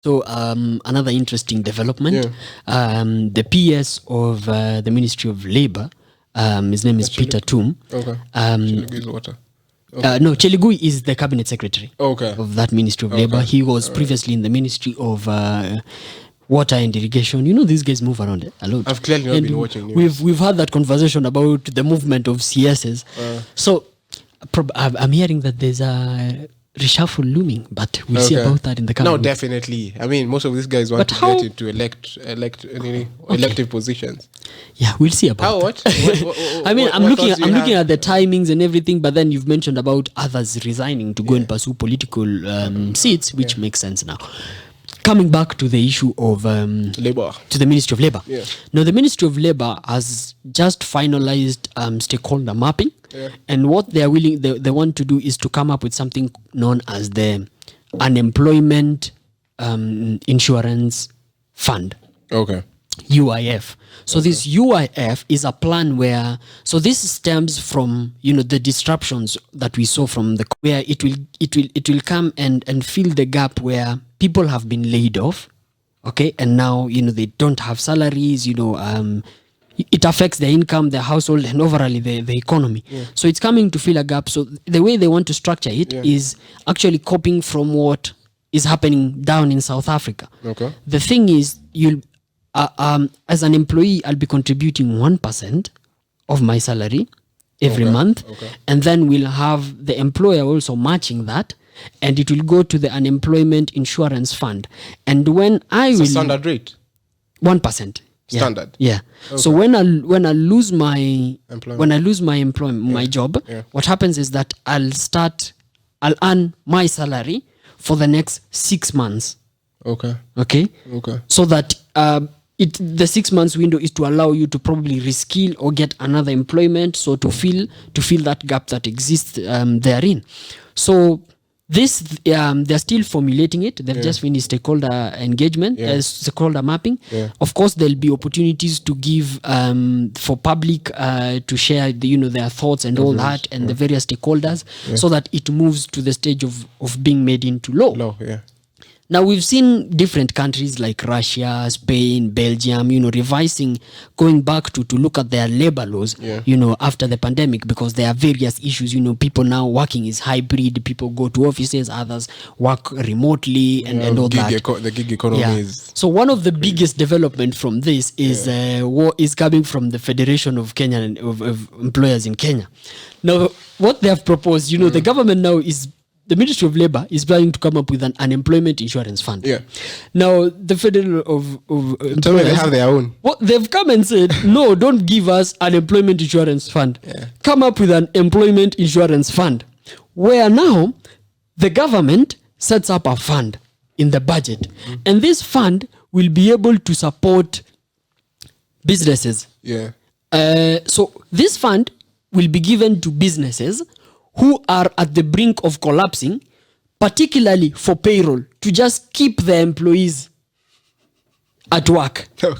So another interesting development, the PS of the Ministry of Labour, his name is Peter Toom. Okay. Cheligui is water. Okay. No, Cheligui is the cabinet secretary of that Ministry of Labour. He was previously in the Ministry of Water and Irrigation. You know, these guys move around a lot. I've clearly not been watching news. We've had that conversation about the movement of CSs. So I'm hearing that there's a reshuffle looming, but we'll see about that in the coming. No, definitely. I mean, most of these guys want to get into elective positions. Yeah, we'll see about what? I mean, I'm looking at the timings and everything, but then you've mentioned about others resigning to go and pursue political seats, which makes sense now. Coming back to the issue of Labour, to the Ministry of Labour. Yeah. Now, the Ministry of Labour has just finalized stakeholder mapping, and what they want to do is to come up with something known as the Unemployment Insurance Fund. Okay. UIF. So this UIF is a plan where, so this stems from, the disruptions that we saw from where it will come and fill the gap where people have been laid off, okay, and now they don't have salaries. It affects their income, their household, and overall the economy. So it's coming to fill a gap. So the way they want to structure it is actually copying from what is happening down in South Africa. Okay. The thing is, you'll as an employee, I'll be contributing 1% of my salary every month, and then we'll have the employer also matching that, and it will go to the Unemployment Insurance Fund. And when standard rate, 1%. Standard. Yeah. Okay. So when I lose my my job, what happens is that I'll earn my salary for the next 6 months. Okay. So that the 6 months window is to allow you to probably reskill or get another employment, so to fill that gap that exists therein. So this they're still formulating it. They've just finished stakeholder engagement, stakeholder mapping. Of course, there'll be opportunities to give for public to share their thoughts and all that, and the various stakeholders, so that it moves to the stage of being made into law. Now, we've seen different countries like Russia, Spain, Belgium, revising, going back to look at their labor laws, after the pandemic, because there are various issues. People now working is hybrid. People go to offices, others work remotely, and all that. The gig economy is... So one of the biggest development from this is what is coming from the Federation of Kenyan of Employers in Kenya. Now, what they have proposed, the government now is... The Ministry of Labour is planning to come up with an unemployment insurance fund. Now, the Federal of Employers, they have their own. What they've come and said, no, don't give us an employment insurance fund. Come up with an employment insurance fund, where now the government sets up a fund in the budget, and this fund will be able to support businesses. So this fund will be given to businesses who are at the brink of collapsing, particularly for payroll, to just keep their employees at work. That's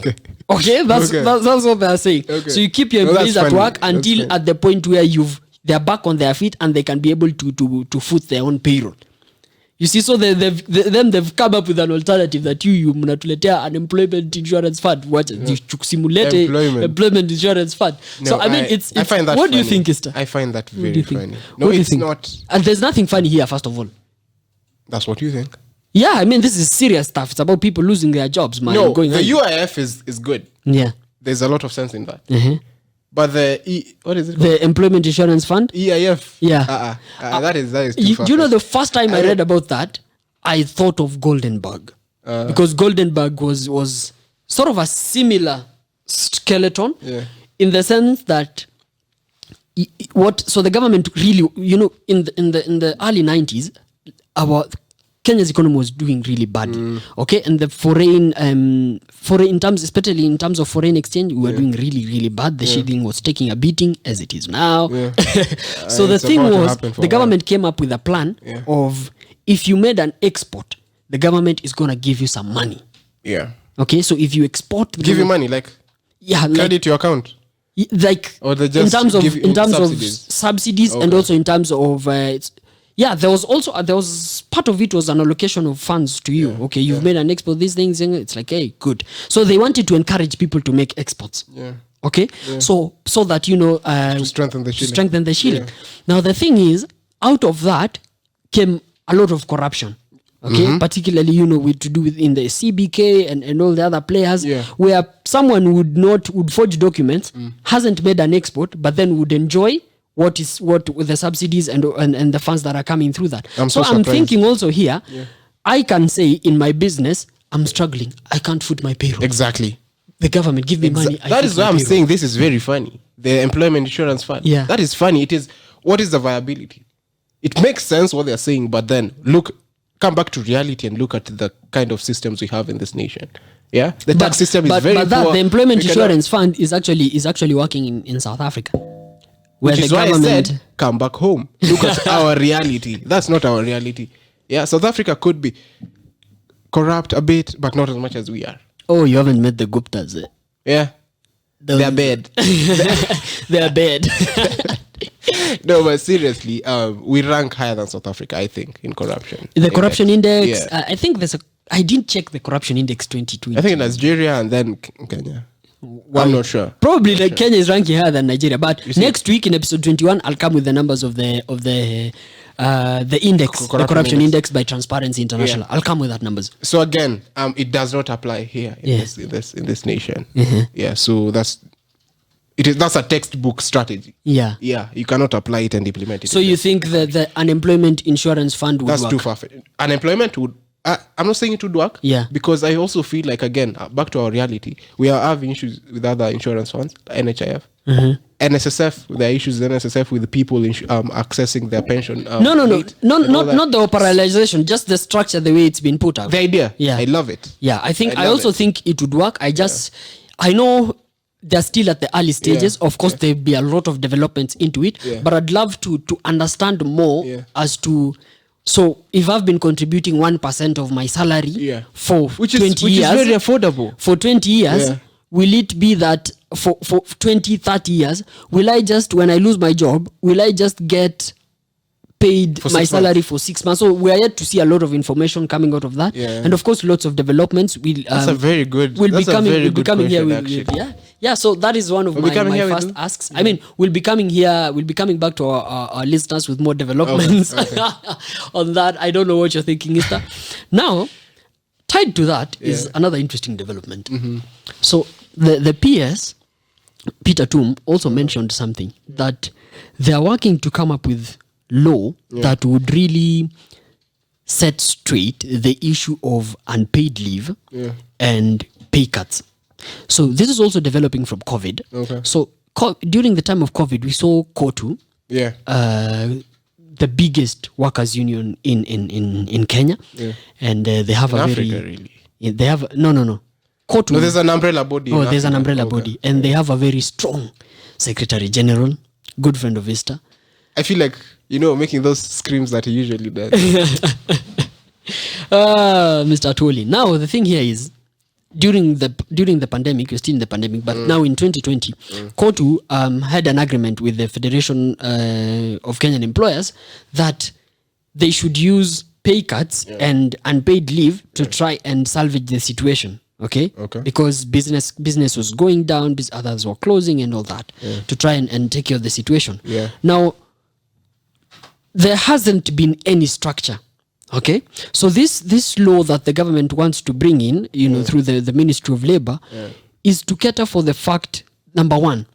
what they're saying. So you keep your employees at work until at the point where they're back on their feet and they can be able to foot their own payroll. You see, so they've come up with an alternative that you mnatuletea an employment insurance fund. What you simulate employment insurance fund. No, so I mean, it's I find that what funny. do you think, Esther? I find that very funny. No, what it's not. And there's nothing funny here. First of all, that's what you think. Yeah, I mean, this is serious stuff. It's about people losing their jobs, man. No, the UIF is good. Yeah, there's a lot of sense in that. But what is it called? The Employment Insurance Fund? EIF. Yeah. That is too far. You know, the first time I read about that, I thought of Goldenberg. Because Goldenberg was sort of a similar skeleton in the sense that so the government really, in the early 90s, Kenya's economy was doing really badly. Okay, and the foreign in terms, especially in terms of foreign exchange, we were doing really, really bad. The shilling was taking a beating, as it is now. So the thing was, the government came up with a plan of, if you made an export, the government is gonna give you some money. Okay, so if you export, give you money, like credit your account. Like, or they just in terms of subsidies, and also in terms of Yeah, there was part of it was an allocation of funds to you. Okay, you've made an export, these things, and it's like, hey, good. So they wanted to encourage people to make exports. Yeah. Okay, so that To strengthen the shilling. Yeah. Now the thing is, out of that came a lot of corruption. Okay, particularly with to do with in the CBK and all the other players, where someone would forge documents, hasn't made an export, but then would enjoy what with the subsidies and the funds that are coming through that. So I'm thinking also here, I can say in my business, I'm struggling. I can't foot my payroll. Exactly. The government give me money. That is why I'm saying this is very funny. The employment insurance fund. Yeah. That is funny. It is. What is the viability? It makes sense what they're saying, but then come back to reality and look at the kind of systems we have in this nation. Yeah, the tax system is very poor. The employment insurance fund is actually working in South Africa. Which is why I said, come back home. Look at our reality. That's not our reality. Yeah, South Africa could be corrupt a bit, but not as much as we are. Oh, you haven't met the Guptas. Yeah. They're bad. They're bad. No, but seriously, we rank higher than South Africa, I think, in corruption. The corruption index, I think I didn't check the corruption index 2020. I think in Nigeria and then Kenya. I'm not sure. Probably Kenya is ranking higher than Nigeria. But next week in episode 21, I'll come with the numbers of the index, the corruption index by Transparency International. I'll come with that numbers. So again, it does not apply here in this nation. Yeah, so that's a textbook strategy. Yeah, you cannot apply it and implement it. So you think that the unemployment insurance fund would work? That's too far. Unemployment would. I'm not saying it would work. Yeah. Because I also feel like, again, back to our reality, we are having issues with other insurance funds, NHIF, NSSF. There are issues with NSSF with the people accessing their pension. Not the operationalization, just the structure, the way it's been put out. The idea. Yeah. I love it. Yeah, I also think it would work. I know they're still at the early stages. Of course, there'll be a lot of developments into it, but I'd love to understand more as to. So if I've been contributing 1% of my salary for 20 years, which is very affordable. For 20 years, will it be that for 20, 30 years, will I just, when I lose my job, will I just get paid my salary for 6 months? So we are yet to see a lot of information coming out of that. And of course, lots of developments will that's a very good will be coming question, here. Yeah, so that is one of my first asks. I mean, we'll be coming back to our listeners with more developments on that. I don't know what you're thinking, Mr. Now, tied to that is another interesting development. So the PS, Peter Toom, also mentioned something that they are working to come up with law that would really set straight the issue of unpaid leave and pay cuts. So this is also developing from COVID. Okay. So during the time of COVID, we saw KOTU, the biggest workers' union in Kenya, and they have Africa, really. They have KOTU. No, there's an umbrella body. Oh, there's an umbrella body, and they have a very strong secretary general, good friend of Esther. I feel like making those screams that he usually does. Mr. Atwoli. Now the thing here is, during the pandemic, we're still in the pandemic, but now in 2020, KOTU had an agreement with the Federation of Kenyan Employers that they should use pay cuts and unpaid leave to try and salvage the situation. Okay? Because business was going down, others were closing and all that, to try and take care of the situation. Now, there hasn't been any structure. Okay, so this law that the government wants to bring in, through the Ministry of Labor, is to cater for the fact, number one,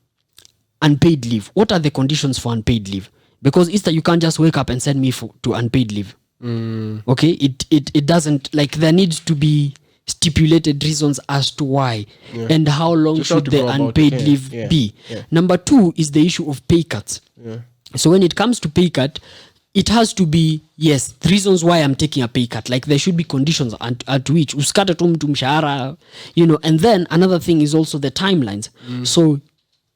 unpaid leave. What are the conditions for unpaid leave? Because Easter, you can't just wake up and send me to unpaid leave. Okay, it doesn't, like, there needs to be stipulated reasons as to why and how long should the unpaid leave be. Number two is the issue of pay cuts. So when it comes to pay cut, it has to be, the reasons why I'm taking a pay cut. Like, there should be conditions at which usikate tu mtu mshahara, and then another thing is also the timelines. So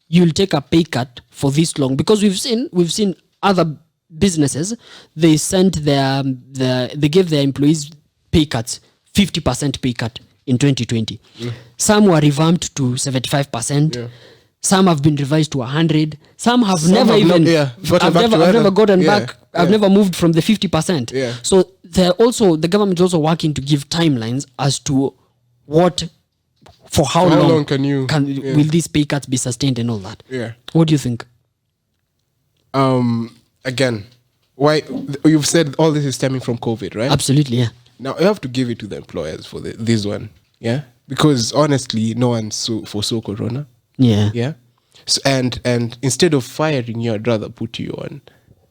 you'll take a pay cut for this long, because we've seen other businesses, they gave their employees pay cuts, 50% pay cut in 2020. Some were revamped to 75%. Some have been revised to 100. Some have never gotten back I've never moved from the 50%. Yeah. So the government is also working to give timelines as to for how long can you will these pay cuts be sustained and all that. Yeah. What do you think? Again, why you've said all this is stemming from COVID, right? Absolutely, yeah. Now you have to give it to the employers for this one, yeah, because honestly, no one foresaw Corona, Yeah. yeah. So, and instead of firing you, I'd rather put you on.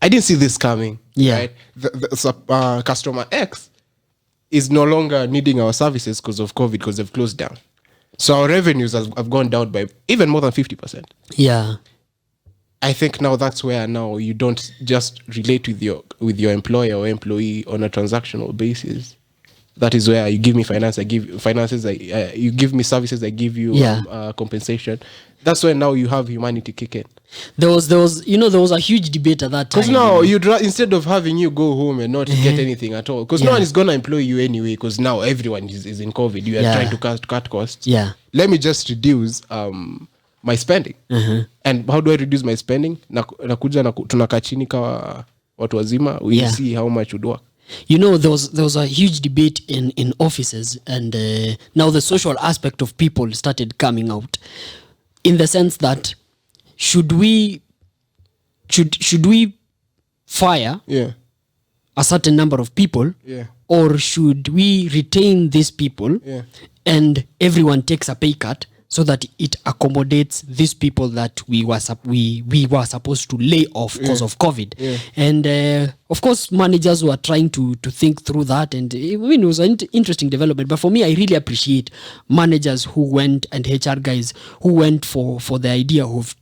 I didn't see this coming. Yeah. Right? The customer X is no longer needing our services because of COVID, because they've closed down. So our revenues have gone down by even more than 50%. Yeah. I think now that's where now you don't just relate with your employer or employee on a transactional basis. That is where you give me finance, I give you finances, you give me services, I give you compensation. That's where now you have humanity kick in. There was a huge debate at that time. Because now instead of having you go home and not get anything at all, because no one is gonna employ you anyway, because now everyone is in COVID. You are trying to cut costs. Yeah. Let me just reduce my spending. And how do I reduce my spending? Tunakaa chini kawa watu wazima, we see how much would work. There was a huge debate in offices, and now the social aspect of people started coming out, in the sense that should we fire a certain number of people, or should we retain these people and everyone takes a pay cut, so that it accommodates these people that we were supposed to lay off because of COVID. And of course, managers were trying to think through that, and it was an interesting development. But for me, I really appreciate managers who went, and HR guys who went for the idea of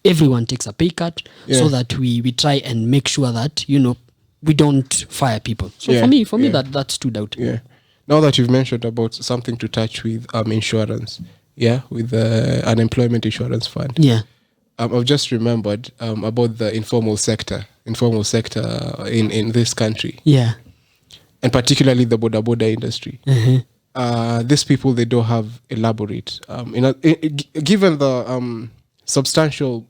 everyone takes a pay cut, so that we try and make sure that we don't fire people. So for me that stood out. Yeah. Now that you've mentioned about something to touch with insurance. Yeah, with the unemployment insurance fund. Yeah. I've just remembered about the informal sector in this country. Yeah. And particularly the boda industry. These people, they don't have elaborate, given the substantial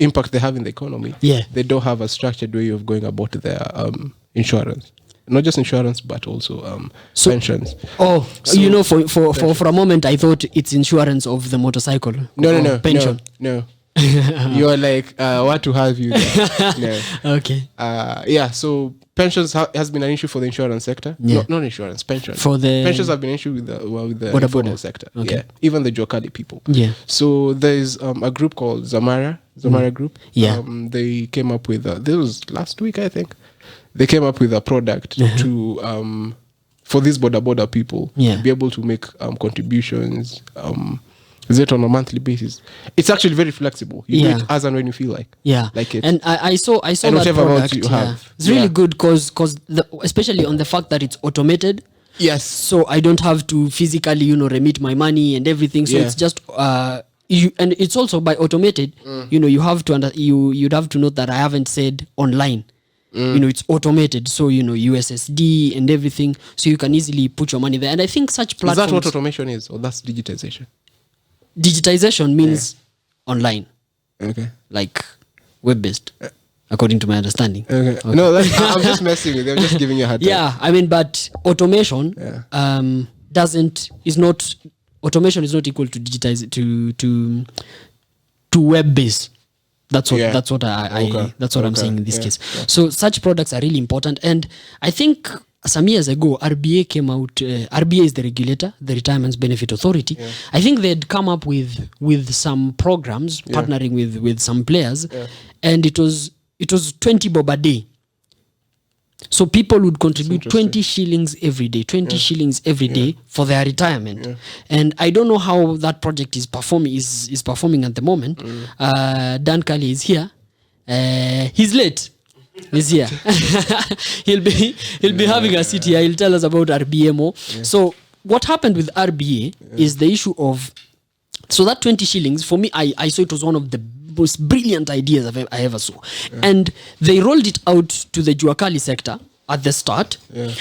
impact they have in the economy, they don't have a structured way of going about their insurance. Not just insurance, but also pensions. Oh, so, for a moment, I thought it's insurance of the motorcycle. No, pension. No. You're like, what to have you there? No. Okay. So pensions has been an issue for the insurance sector. Yeah. Not insurance, pensions. Pensions have been an issue with the informal sector. Okay. Yeah, even the Jokali people. Yeah. So there's a group called Zamara Group. Yeah. They came up with this was last week, I think. They came up with a product to for these border people to be able to make contributions. Is it on a monthly basis? It's actually very flexible. You do it as and when you feel like. Yeah, like it. And I saw and that whatever product. You have. It's really good because especially on the fact that it's automated. Yes. So I don't have to physically remit my money and everything. So it's just and it's also by automated. You have to you'd have to note that I haven't said online. It's automated, so USSD and everything, so you can easily put your money there. And I think such platforms. Is that what automation is, or that's digitization? Digitization means online, like web-based, according to my understanding. Okay. No, I'm just messing with you. I'm just giving you a hard time. Yeah, I mean, but automation automation is not equal to digitize to web-based. That's what I'm saying in this case. Yeah. So such products are really important, and I think some years ago RBA came out. RBA is the regulator, the Retirement Benefit Authority. Yeah. I think they'd come up with some programs partnering with some players, and it was 20 bob a day. So people would contribute 20 shillings every day, 20 shillings every day for their retirement. Yeah. And I don't know how that project is performing at the moment. Dan Kali is here. He's late. He's here. he'll be having a seat here. He'll tell us about RBA more. Yeah. So what happened with RBA is the issue of, so that 20 shillings, for me, I saw it was one of the most brilliant ideas I ever saw. Yeah. And they rolled it out to the Juakali sector at the start. Yeah.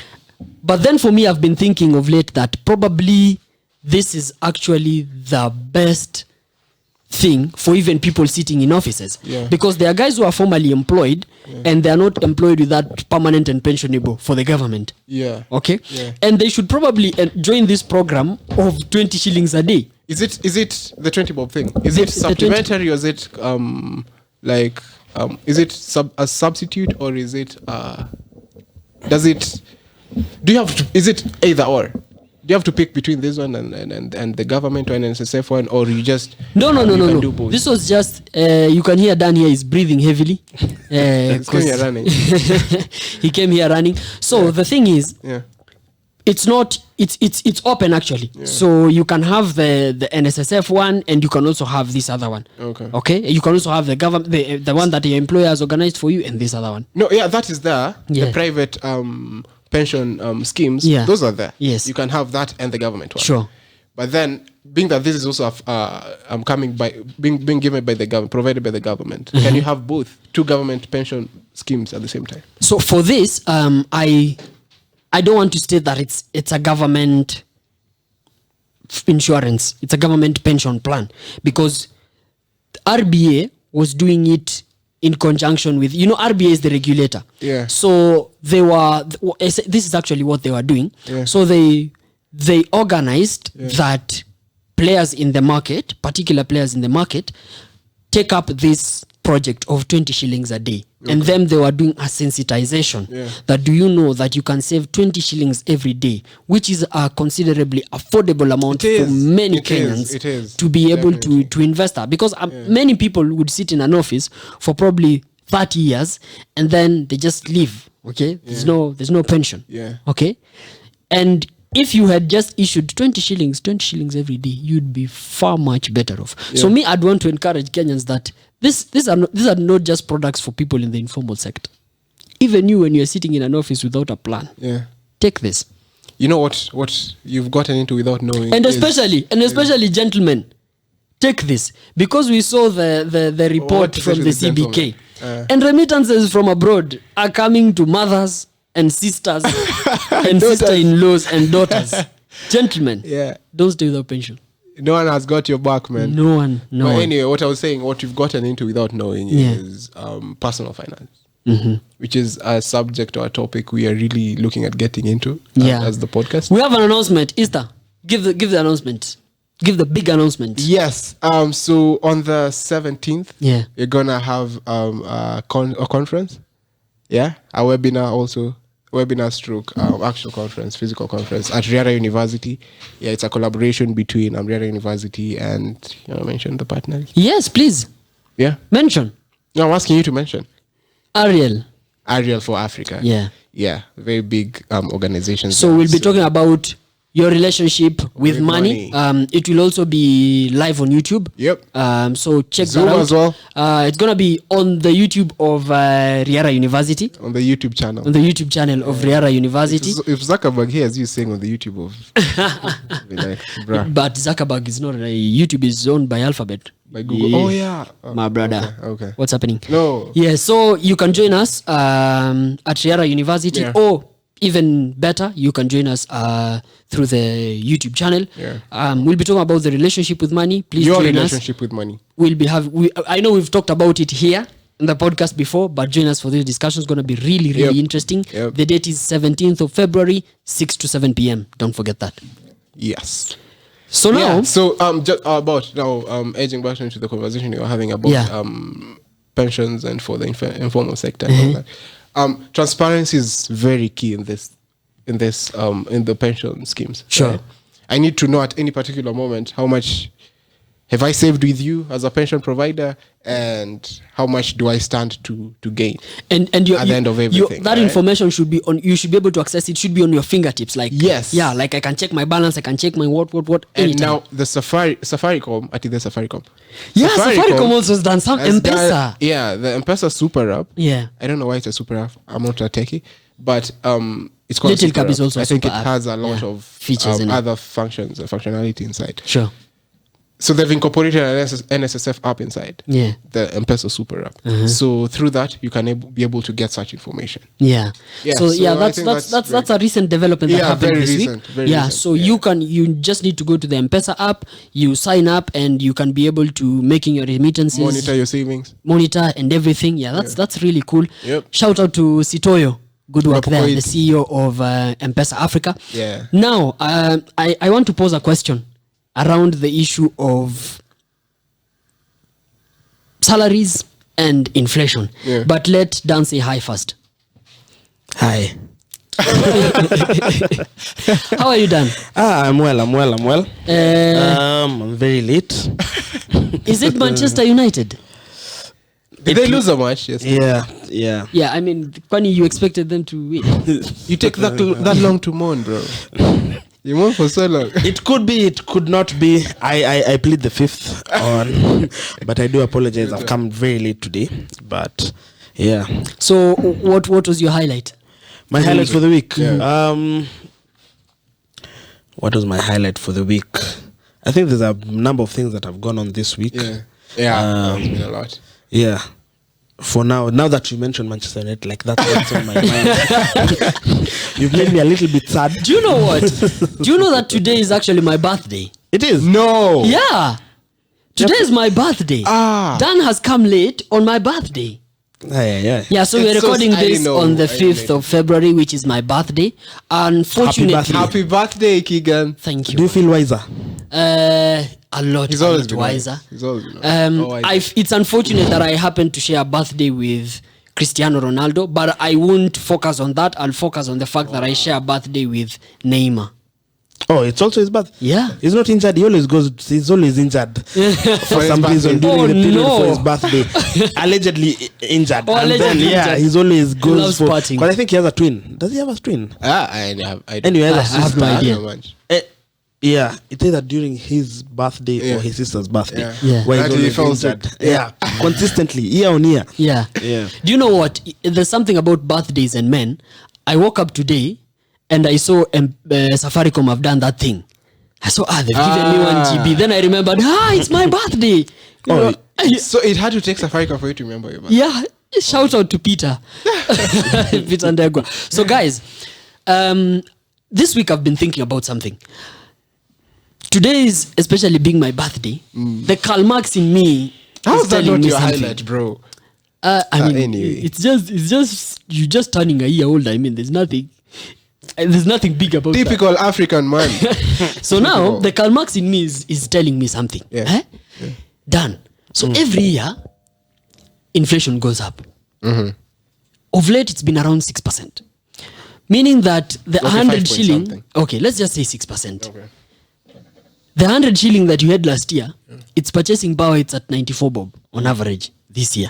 But then for me, I've been thinking of late that probably this is actually the best thing for even people sitting in offices. Yeah. Because there are guys who are formally employed and they are not employed with that permanent and pensionable for the government. Yeah. Okay? Yeah. And they should probably join this program of 20 shillings a day. Is it the 20 bob thing? Is it The supplementary or is it is it a substitute or is it is it either or? Do you have to pick between this one and the government one and NSSF one, or you just No. do both? This was just you can hear Dan here is breathing heavily. He's coming here running. He came here running. So the thing is, Yeah. it's open actually. So you can have the NSSF one and you can also have this other one. Okay. You can also have the government, the one that your employer has organized for you, and this other one. No, yeah, that is there. Yeah. The private pension schemes, Yeah. those are there. Yes. You can have that and the government one. Sure. But then, being that this is also being given by the government, provided by the government, can you have both two government pension schemes at the same time? So for this, I don't want to state that it's a government insurance. It's a government pension plan, because RBA was doing it in conjunction with, RBA is the regulator. Yeah. So this is actually what they were doing. Yeah. So they organized that players in the market, particular players in the market, take up this project of 20 shillings a day. Okay. And then they were doing a sensitization that do you know that you can save 20 shillings every day, which is a considerably affordable amount for many Kenyans to be able to invest that. Because many people would sit in an office for probably 30 years and then they just leave. Okay. There's no pension. Yeah. Okay. And if you had just issued 20 shillings every day, you'd be far much better off. So I'd want to encourage Kenyans that these are not just products for people in the informal sector. Even you, when you're sitting in an office without a plan, take this. You know what you've gotten into without knowing. And especially gentlemen, take this. Because we saw the report from the CBK. And remittances from abroad are coming to mothers and sisters and sister-in-laws and daughters. Gentlemen, don't stay without pension. No one has got your back, man. No one. Anyway, what I was saying, what you've gotten into without knowing is personal finance, which is a subject or a topic we are really looking at getting into as the podcast. We have an announcement. Easter, give the announcement. Give the big announcement. Yes. So on the 17th, you're gonna have a conference. Yeah, a webinar also. Webinar stroke actual conference, physical conference at Riara University. Yeah, it's a collaboration between Riara University and mention the partners. Yes, please. Yeah. Mention. No, I'm asking you to mention. Ariel for Africa. Yeah. Yeah, very big organization. So we'll be talking about your relationship with money. It will also be live on YouTube. Yep. So check Zoom that out as well. It's gonna be on the YouTube of Riara University. On the YouTube channel. On the YouTube channel of Riara University. If Zuckerberg hears you saying on the YouTube of, be like, bruh. But Zuckerberg is not. YouTube is owned by Alphabet. By Google. Yeah. Oh yeah. My brother. Okay. What's happening? No. Yeah. So you can join us at Riara University, or even better, you can join us through the YouTube channel. Yeah. We'll be talking about the relationship with money. Please your join relationship us. with money. I know we've talked about it here in the podcast before, but join us for this discussion. It's going to be really, really interesting. Yep. The date is 17th of February, 6 to 7 p.m. Don't forget that. Yes. So now, just about now, edging back into the conversation you were having about pensions and for the informal sector and all that. Transparency is very key in the pension schemes. Sure. Right? I need to know at any particular moment how much have I saved with you as a pension provider, and how much do I stand to gain? And at the end of everything, that information should be on. You should be able to access it. Should be on your fingertips. Like like I can check my balance. I can check my what. And anytime. now the Safaricom, I think the Safaricom. Yeah, Safaricom also has done some M-Pesa. The M-Pesa super app. Yeah. I don't know why it's a super app. I'm not a techie, but it's called Little Cab is also I think it app. has a lot of features in other functions, functionality inside. Sure. So they've incorporated an NSSF app inside. Yeah. The M-Pesa Super app. So through that, you can be able to get such information. Yeah. Yeah, So, so I that's think that's a recent development that Yeah, happened very this recent, week. very Yeah. recent, So yeah. you just need to go to the M-Pesa app, you sign up, and you can be able to making your remittances, Monitor your savings. monitor and everything. Yeah, that's really cool. Yep. Shout out to Sitoyo. Good work there, the Rapokoid. CEO of M-Pesa Africa. Yeah. Now, I want to pose a question around the issue of salaries and inflation. Yeah. But let Dan say hi first. Hi. How are you, Dan? I'm well. I'm very late. Is it Manchester United? Did they lose a match? Yes. Yeah. Yeah, I mean, Kwani, you expected them to win. You take that long to mourn, bro. You mourn for so long. It could be, it could not be. I plead the fifth on, but I do apologize. I've come very late today, but yeah. So, what was your highlight? My highlight for the week. Yeah. What was my highlight for the week? I think there's a number of things that have gone on this week. Yeah. It's been a lot. Yeah. For now that you mentioned Manchester United, like that's what's on my mind. You've made me a little bit sad. Do you know what? Do you know that today is actually my birthday? It is. No. Yeah. Today is my birthday. Dan has come late on my birthday. Yeah. Yeah, so we're It's so- recording I this know, on the I 5th know. of February, which is my birthday. Unfortunately, birthday. Happy birthday, Keegan. thank Do you. you feel wiser? A lot, He's a always lot been wiser. nice. He's always been nice. It's unfortunate that I happen to share a birthday with Cristiano Ronaldo, but I won't focus on that. I'll focus on the fact that I share a birthday with Neymar. Oh, it's also his birthday. Yeah. He's not injured. He's always injured for his some reason birthday. during the period no. for his birthday. Allegedly injured. Oh, and then, allegedly injured. he's always He goes loves for. partying. But I think he has a twin. Does he have a twin? I Anyway, I has a have no sister. idea. much. Yeah, it's either during his birthday Yeah. or his sister's birthday. Yeah. Yeah. Where That he's he always fell injured. sick. Yeah, consistently, year on year. Yeah. Yeah. Do you know what? There's something about birthdays and men. I woke up today and I saw Safaricom have done that thing. I saw, they've given me 1 GB. Then I remembered, it's my birthday. You know, So it had to take Safaricom for you to remember your birthday. yeah, shout out to Peter. Peter Ndegwa. So, guys, this week I've been thinking about something. Today is, especially being my birthday, the Karl Marx in me How's is that telling not me your something. highlight, bro? I mean, Anyway. it's just you just turning a year old. I mean, there's nothing big about that. Typical African man. So now the Karl Marx in me is telling me something. Yeah. Done. So every year, inflation goes up. Of late, it's been around 6%. Meaning that the Okay, 100 5 point shilling, something. okay, let's just say 6%. Okay. The 100 shilling that you had last year, its purchasing power, it's at 94 bob on average this year.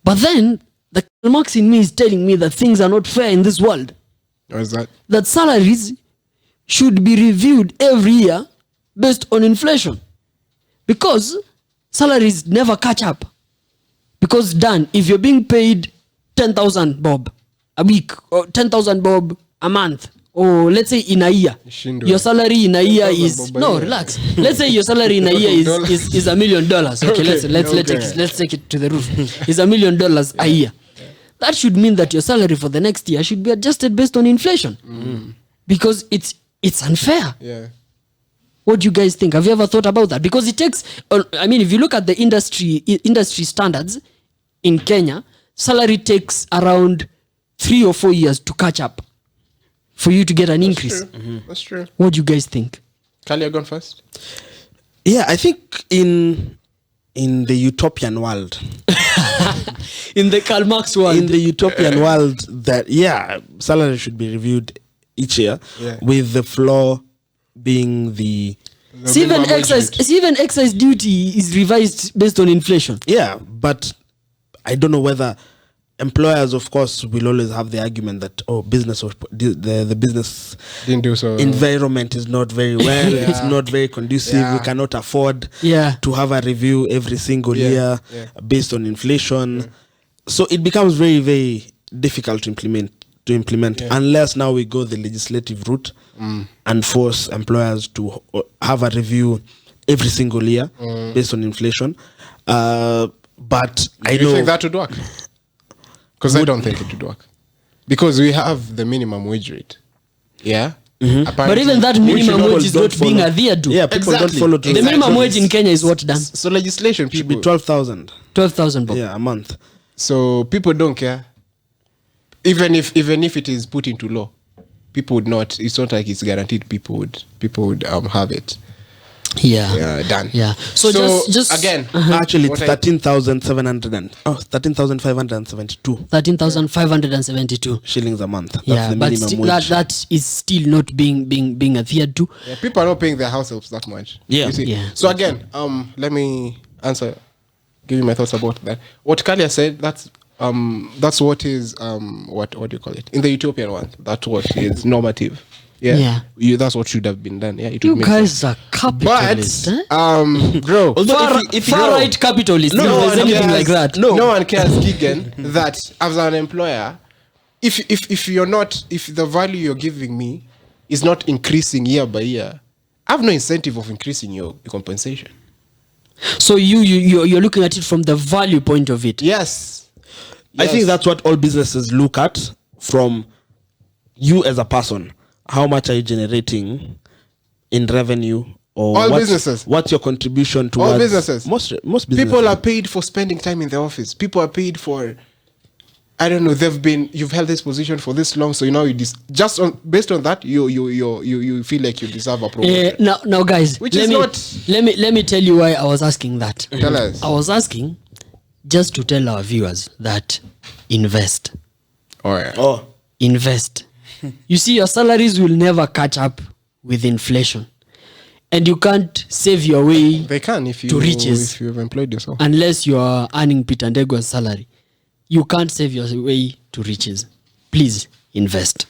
But then the Karl Marx in me is telling me that things are not fair in this world. What is that? That salaries should be reviewed every year based on inflation. Because salaries never catch up. Because Dan, if you're being paid 10,000 bob a week or 10,000 bob a month, or let's say in a year, Shindo. your salary in a year 10,000 is bob a no year. relax. Let's say your salary in a year is $1 million. Okay, Okay, let's take it to the roof. It's $1 million a year. That should mean that your salary for the next year should be adjusted based on inflation, because it's unfair. Yeah. What do you guys think? Have you ever thought about that? Because it takes, I mean, if you look at the industry standards in Kenya, salary takes around 3 or 4 years to catch up for you to get an increase. That's true. What do you guys think? Kali, you're gone first. Yeah, I think in the utopian world, In the Karl Marx world. in the utopian world, that salary should be reviewed each year, Yeah. with the floor being the See, even excise duty is revised based on inflation. but I don't know whether employers, of course, will always have the argument that business or the business Didn't do so. environment is not very well. It's not very conducive. Yeah. We cannot afford Yeah. to have a review every single Yeah. year Yeah. based on inflation. So it becomes very, very difficult to implement unless now we go the legislative route and force employers to have a review every single year based on inflation. But I Do you know think that would work? Because I don't think it would work. Because we have the minimum wage rate. Yeah? But even that minimum wage is not being adhered to. Yeah, people Exactly. don't follow The minimum wage in Kenya is what, Dan? So legislation should be people 12,000. 12,000 bob. Yeah, a month. So people don't care. Even if it is put into law, people would not. It's not like it's guaranteed. People would have it. Yeah. Done. Yeah. So just again, Actually, what it's 13,572 13,572. shillings a month. That's Yeah, the but minimum wage. that is still not being adhered to. Yeah, people are not paying their house helps that much. Yeah. You see? Yeah. So again, let me give you my thoughts about that. What Kalia said, that's what is what do you call it? In the utopian one, that's what is normative. Yeah. That's what should have been done. Yeah. It You would make guys sense. are capitalists. But eh? bro, Far right capitalists. no if there's one anything cares, like that. No one cares, Gigan, that as an employer, if you're not, if the value you're giving me is not increasing year by year, I have no incentive of increasing your compensation. So you're looking at it from the value point of it. Yes. I think that's what all businesses look at from you as a person. How much are you generating in revenue? Or All businesses. What's your contribution towards All businesses. Most businesses. People are paid for spending time in the office. People are paid for, I don't know, you've held this position for this long, so you know based on that, you feel like you deserve a promotion. Now guys, Which let is me let me tell you why I was asking that. Tell us. I was asking just to tell our viewers that invest. Oh, Invest. You see, your salaries will never catch up with inflation. And you can't save your way They can if to riches if you've employed yourself. unless you are earning Peter Ndego's salary. You can't save your way to riches. Please invest.